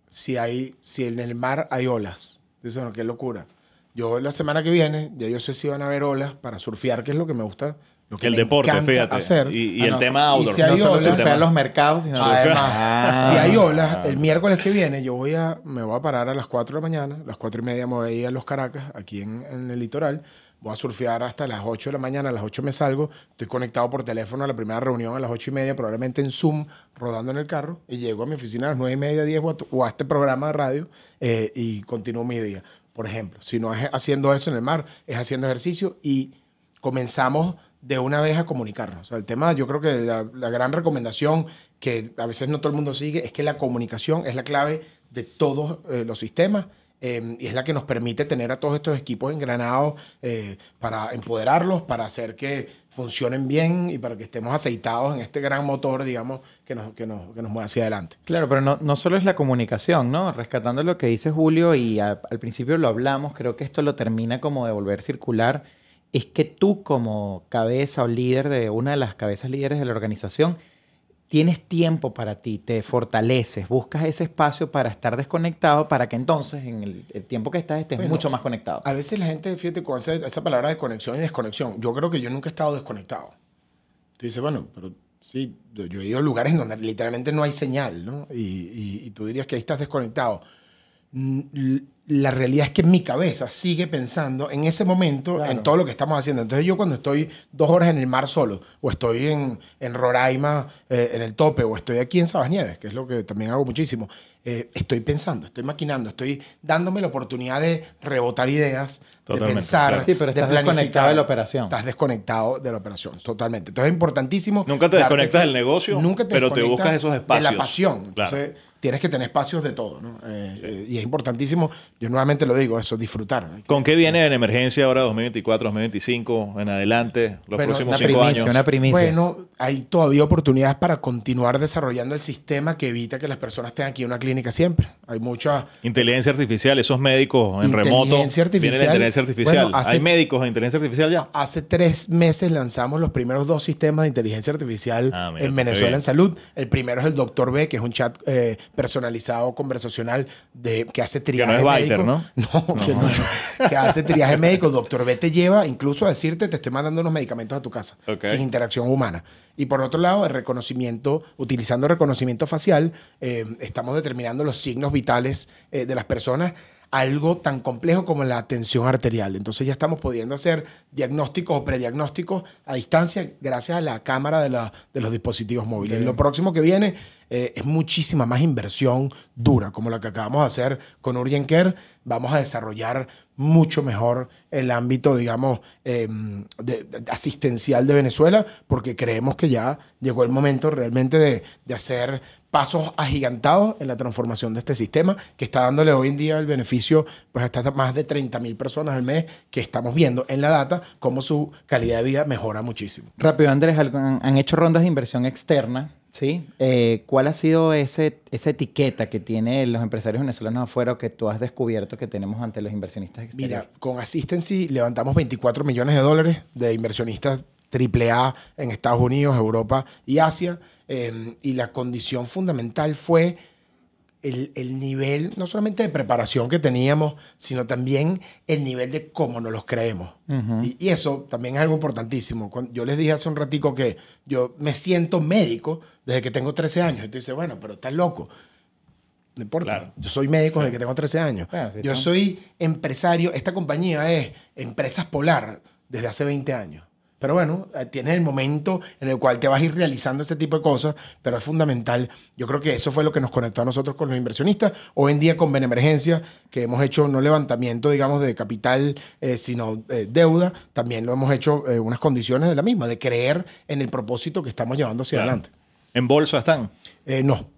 si en el mar hay olas. Dice, bueno, qué locura. Yo la semana que viene, ya yo sé si van a haber olas para surfear, que es lo que me gusta. Lo que El me deporte, encanta fíjate. hacer. Y Ah, el no. tema outdoor. Y si hay No solo olas, surfear los mercados, sino Además, si hay olas, el miércoles que viene me voy a parar a las 4 de la mañana, a las 4:30 me voy a ir a Los Caracas, aquí en el litoral, voy a surfear hasta las 8 de la mañana, a las 8 me salgo, estoy conectado por teléfono a la primera reunión a las 8:30, probablemente en Zoom, rodando en el carro, y llego a mi oficina a las 9:30, 10 o a este programa de radio y continúo mi día. Por ejemplo, si no es haciendo eso en el mar, es haciendo ejercicio y comenzamos de una vez a comunicarnos. O sea, el tema, yo creo que la gran recomendación que a veces no todo el mundo sigue es que la comunicación es la clave de todos los sistemas y es la que nos permite tener a todos estos equipos engranados para empoderarlos, para hacer que funcionen bien y para que estemos aceitados en este gran motor, digamos, que nos mueve hacia adelante. Claro, pero no solo es la comunicación, ¿no? Rescatando lo que dice Julio y al principio lo hablamos, creo que esto lo termina como de volver circular, es que tú como cabeza o líder de una de las cabezas líderes de la organización tienes tiempo para ti, te fortaleces, buscas ese espacio para estar desconectado para que entonces en el tiempo que estás estés mucho más conectado. A veces la gente, fíjate, con esa palabra de conexión y desconexión, yo creo que yo nunca he estado desconectado. Tú dices, bueno, pero sí, yo he ido a lugares donde literalmente no hay señal, ¿no? Y tú dirías que ahí estás desconectado. La realidad es que mi cabeza sigue pensando en ese momento, claro, en todo lo que estamos haciendo. Entonces yo cuando estoy 2 horas en el mar solo, o estoy en Roraima, en el tope, o estoy aquí en Sabasnieves, que es lo que también hago muchísimo, estoy pensando, estoy maquinando, estoy dándome la oportunidad de rebotar ideas, totalmente, de pensar, claro, sí, pero estás desconectado de la operación. Estás desconectado de la operación, totalmente. Entonces es importantísimo. Nunca te desconectas del negocio, nunca pero te buscas esos espacios. De la pasión. Entonces, claro, tienes que tener espacios de todo, ¿no? Y es importantísimo, yo nuevamente lo digo, eso, disfrutar. ¿Con qué viene en emergencia ahora 2024, 2025, en adelante, los próximos 5 años? Una primicia. Bueno, hay todavía oportunidades para continuar desarrollando el sistema que evita que las personas tengan aquí una clínica siempre. Hay mucha... Inteligencia artificial, esos médicos en remoto. Inteligencia artificial. Viene la inteligencia artificial. Bueno, ¿Hay médicos en inteligencia artificial ya? Hace 3 meses lanzamos los primeros 2 sistemas de inteligencia artificial en Venezuela en salud. El primero es el Dr. B, que es un chat personalizado, conversacional, que hace triaje médico. Que médico. no es Biter, ¿no? Que no. Que hace triaje médico. Dr. B te lleva incluso a decirte, te estoy mandando unos medicamentos a tu casa, sin interacción humana. Y por otro lado, el reconocimiento, utilizando reconocimiento facial, estamos determinando los signos vitales de las personas, algo tan complejo como la tensión arterial. Entonces ya estamos pudiendo hacer diagnósticos o prediagnósticos a distancia gracias a la cámara de los dispositivos móviles. Lo próximo que viene es muchísima más inversión dura, como la que acabamos de hacer con Urgent Care. Vamos a desarrollar mucho mejor el ámbito, digamos, asistencial de Venezuela, porque creemos que ya llegó el momento realmente de hacer pasos agigantados en la transformación de este sistema, que está dándole hoy en día el beneficio pues, hasta más de 30.000 personas al mes, que estamos viendo en la data cómo su calidad de vida mejora muchísimo. Rápido, Andrés, han hecho rondas de inversión externa, ¿sí? ¿Cuál ha sido esa etiqueta que tienen los empresarios venezolanos afuera o que tú has descubierto que tenemos ante los inversionistas exteriores? Mira, con Assistancy levantamos $24 millones de inversionistas AAA en Estados Unidos, Europa y Asia. Y la condición fundamental fue el nivel, no solamente de preparación que teníamos, sino también el nivel de cómo nos los creemos. Y eso también es algo importantísimo. Yo les dije hace un ratico que yo me siento médico desde que tengo 13 años. Y tú dices, bueno, pero estás loco. No importa. Claro. Yo soy médico desde que tengo 13 años. Bueno, sí, yo soy empresario. Esta compañía es Empresas Polar desde hace 20 años. Pero bueno, tienes el momento en el cual te vas a ir realizando ese tipo de cosas, pero es fundamental. Yo creo que eso fue lo que nos conectó a nosotros con los inversionistas. Hoy en día con Benemergencia, que hemos hecho no levantamiento, digamos, de capital, sino deuda, también lo hemos hecho unas condiciones de la misma, de creer en el propósito que estamos llevando hacia adelante. ¿En bolsa están? No.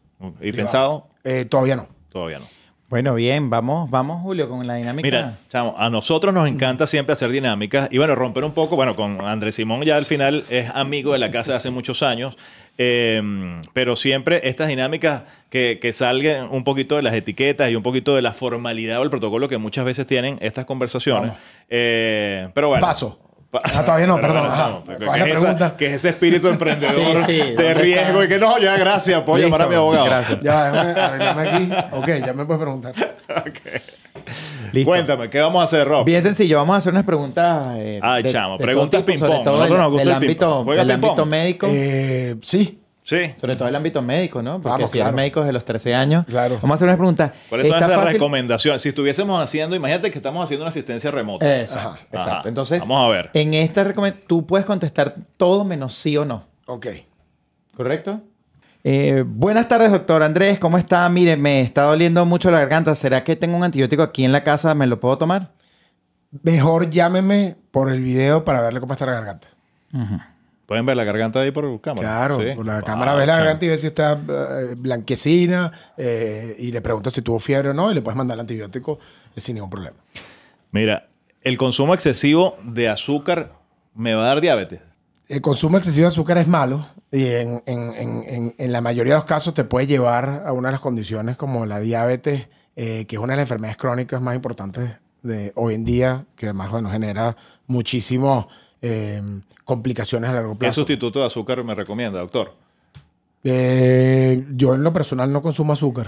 ¿Y pensado? Todavía no. Todavía no. Bueno, bien, vamos Julio, con la dinámica. Mira, chamo, a nosotros nos encanta siempre hacer dinámicas y bueno, romper un poco, bueno, con Andrés Simón ya al final es amigo de la casa de hace muchos años, pero siempre estas dinámicas que salgan un poquito de las etiquetas y un poquito de la formalidad o el protocolo que muchas veces tienen estas conversaciones. Pero bueno. Paso. Todavía no, perdón. ¿Cuál es la pregunta? Que es ese espíritu emprendedor de riesgo y que no, ya gracias, puedo llamar a mi abogado. Gracias. Ya, déjame arreglarme aquí. Ok, ya me puedes preguntar. Okay. Cuéntame, ¿qué vamos a hacer, Rob? Bien sencillo, vamos a hacer unas preguntas. Chamo, preguntas ping-pong. Nosotros nos gusta del ámbito médico. Sí. Sí. Sobre todo el ámbito médico, ¿no? Porque Vamos, si eres claro. médico desde los 13 años. Claro. Vamos a hacer una pregunta. Por eso es ¿Está de fácil? recomendación. Si estuviésemos haciendo, imagínate que estamos haciendo una asistencia remota. Exacto, Ajá. exacto. Entonces, Vamos a ver. en esta tú puedes contestar todo menos sí o no. Ok. ¿Correcto? Buenas tardes, doctor Andrés. ¿Cómo está? Mire, me está doliendo mucho la garganta. ¿Será que tengo un antibiótico aquí en la casa? ¿Me lo puedo tomar? Mejor llámeme por el video para verle cómo está la garganta. ¿Pueden ver la garganta ahí por cámara? Claro, Sí. por la Wow, cámara ves la chamo. garganta y ves si está blanquecina y le preguntas si tuvo fiebre o no y le puedes mandar el antibiótico sin ningún problema. Mira, el consumo excesivo de azúcar me va a dar diabetes. El consumo excesivo de azúcar es malo y en la mayoría de los casos te puede llevar a una de las condiciones como la diabetes, que es una de las enfermedades crónicas más importantes de hoy en día, que además bueno, genera muchísimas complicaciones a largo ¿Qué plazo. sustituto de azúcar me recomienda, doctor? Yo en lo personal no consumo azúcar.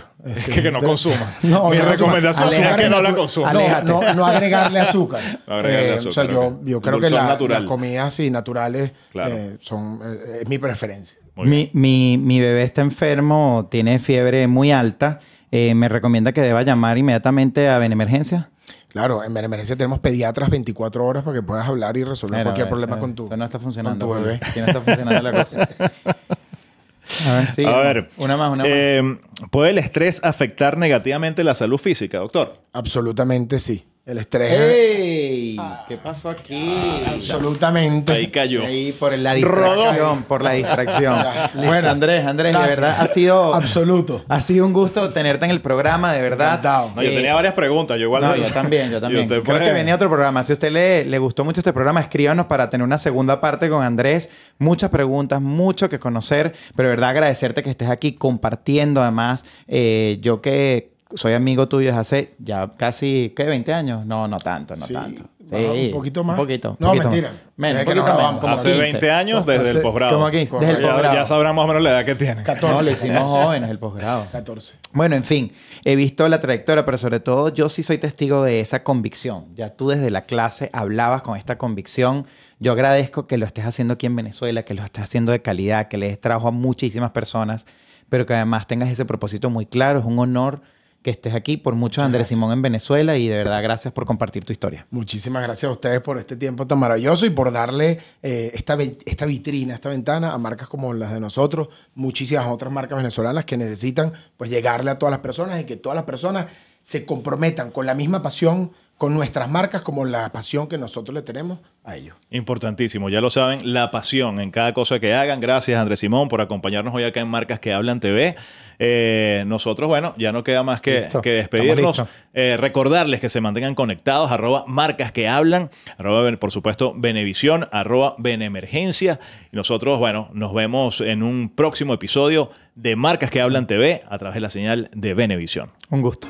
Que no consumas. No, Mi no recomendación consumo. es que no la Aléjate, consumas. No agregarle azúcar. No agregarle O sea, azúcar, yo ok. creo que Dulzor natural. las comidas sí, naturales Claro. es mi preferencia. Muy bien. Mi bebé está enfermo, tiene fiebre muy alta. ¿Me recomienda que deba llamar inmediatamente a Benemergencia? Claro, en emergencia tenemos pediatras 24 horas para que puedas hablar y resolver Mira, cualquier a ver, problema a ver, con tu esto no está funcionando. con tu bebé. Aquí no está funcionando la cosa. A ver, sí. A ver. Una más. ¿Puede el estrés afectar negativamente la salud física, doctor? Absolutamente sí. El estrés. ¡Ey! ¿Qué pasó aquí? Absolutamente. Ahí cayó. Ahí por la distracción, por la distracción. Bueno, Andrés, de Gracias. verdad Absoluto. ha sido un gusto tenerte en el programa, de verdad. Encantado. No, yo tenía varias preguntas. Yo igual No, no- yo también. Y usted Creo puede- que venía otro programa. Si a usted le gustó mucho este programa, escríbanos para tener una segunda parte con Andrés. Muchas preguntas, mucho que conocer, pero de verdad agradecerte que estés aquí compartiendo además. Yo que soy amigo tuyo desde hace ya casi, ¿qué? ¿20 años? No tanto, no Sí, tanto. baja un poquito más. Un poquito. No, poquito mentira. más. Menos, Es un que nos poquito menos, grabamos. como Hace 15. 20 años desde Hace- el posgrado. Como 15, desde el Ya, posgrado. ya sabrán más o menos la edad que tiene. 14. No, lo hicimos jóvenes, el posgrado. 14. Bueno, en fin, he visto la trayectoria, pero sobre todo yo sí soy testigo de esa convicción. Ya tú desde la clase hablabas con esta convicción. Yo agradezco que lo estés haciendo aquí en Venezuela, que lo estés haciendo de calidad, que le des trabajo a muchísimas personas, pero que además tengas ese propósito muy claro. Es un honor que estés aquí por mucho, Andrés Simón, en Venezuela, y de verdad gracias por compartir tu historia. Muchísimas gracias a ustedes por este tiempo tan maravilloso y por darle esta vitrina, esta ventana a marcas como las de nosotros, muchísimas otras marcas venezolanas que necesitan pues llegarle a todas las personas y que todas las personas se comprometan con la misma pasión con nuestras marcas como la pasión que nosotros le tenemos a ellos. Importantísimo, ya lo saben, la pasión en cada cosa que hagan. Gracias, Andrés Simón, por acompañarnos hoy acá en Marcas que Hablan TV. Nosotros, bueno, ya no queda más que Listo, despedirnos. estamos Recordarles que se mantengan conectados, @marcas que hablan, por supuesto, Benevisión, @Benemergencia. Y nosotros, bueno, nos vemos en un próximo episodio de Marcas que Hablan TV a través de la señal de Benevisión. Un gusto.